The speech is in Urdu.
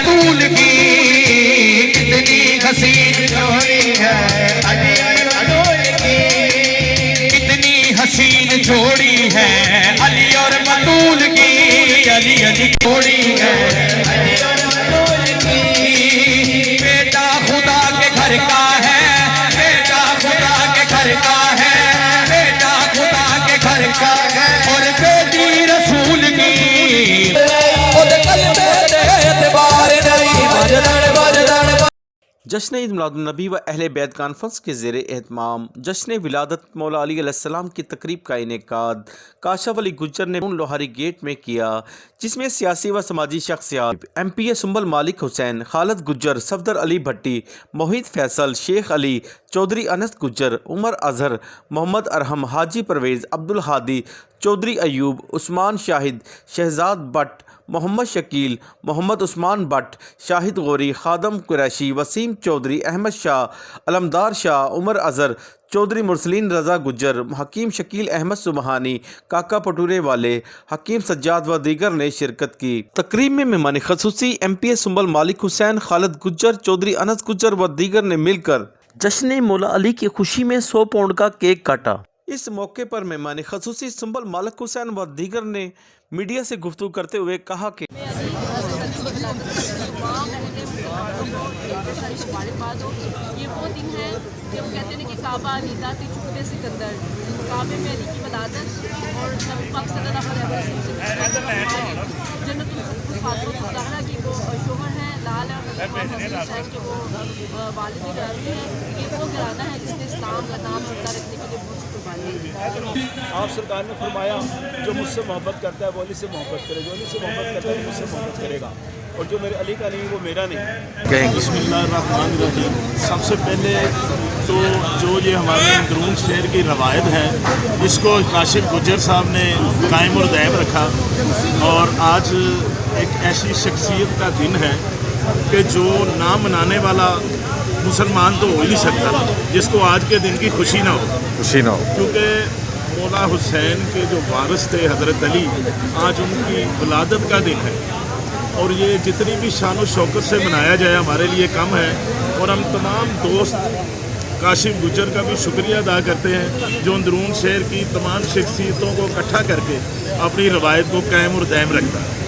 بطول کی کتنی حسین جوڑی ہے علی اور بطول کی کتنی حسین جوڑی ہے علی اور بطول کی علی علی جوڑی ہے علی اور بطول کی بیٹا خدا کے گھر کا ہے بیٹا خدا کے گھر کا ہے بیٹا خدا کے گھر کا ہے اور بیٹی رسول کی جشن عید میلاد النبی و اہل بیت کانفرنس کے زیر اہتمام جشن ولادت مولا علی علیہ السلام کی تقریب کا انعقاد کاشف علی گجر نے لوہاری گیٹ میں کیا، جس میں سیاسی و سماجی شخصیات ایم پی اے سنبل مالک حسین، خالد گجر، صفدر علی بھٹی، محیط فیصل، شیخ علی، چودھری انس گجر، عمر اظہر، محمد ارحم، حاجی پرویز، عبدالہادی، چودھری ایوب، عثمان شاہد، شہزاد بٹ، محمد شکیل، محمد عثمان بٹ، شاہد غوری، خادم قریشی، وسیم چودھری، احمد شاہ، علمدار شاہ، عمر اظہر، چودھری مرسلین رضا گجر، حکیم شکیل احمد سبحانی، کاکا پٹورے والے، حکیم سجاد و دیگر نے شرکت کی۔ تقریب میں مہمان خصوصی ایم پی اے سنبل مالک حسین، خالد گجر، چودھری انس گجر و دیگر نے مل کر جشن مولا علی کی خوشی میں 100 پاؤنڈ کا کیک کاٹا۔ اس موقع پر مہمان خصوصی سنبل مالک حسین و دیگر نے میڈیا سے گفتگو کرتے ہوئے کہا کہ یہ وہ دن ہے کہ وہ کہتے ہیں کہ کعبہ علیدہ تھی چھوٹے سکندر، کعبے میں علی کی ولادت اور نبی پاک صلی اللہ علیہ وسلم سے جنت فاطمہ الزہرا کی وہ شوہر ہیں، لال اور امام حسن حسین کے وہ والد گرامی ہیں۔ یہ وہ گھرانہ ہے جس نے اسلام کا نام زندہ رکھنے کے لیے بہت سی قربانی دی۔ آپ سرکار نے فرمایا جو مجھ سے محبت کرتا ہے وہ علی سے محبت کرے، جو علی سے محبت کرتا ہے وہ مجھ سے محبت کرے گا، اور جو میرے علی کا نہیں وہ میرا نہیں۔ بسم اللہ الرحمن الرحیم۔ سب سے پہلے تو جو یہ ہمارے اندرون شہر کی روایت ہے اس کو کاشف گجر صاحب نے قائم اور دائم رکھا، اور آج ایک ایسی شخصیت کا دن ہے کہ جو نہ منانے والا مسلمان تو ہو ہی نہیں سکتا جس کو آج کے دن کی خوشی نہ ہو، کیونکہ مولا حسین کے جو وارث تھے حضرت علی، آج ان کی ولادت کا دن ہے، اور یہ جتنی بھی شان و شوکت سے منایا جائے ہمارے لیے کم ہے، اور ہم تمام دوست کاشف گجر کا بھی شکریہ ادا کرتے ہیں جو اندرون شہر کی تمام شخصیتوں کو اکٹھا کر کے اپنی روایت کو قائم اور دائم رکھتا ہے۔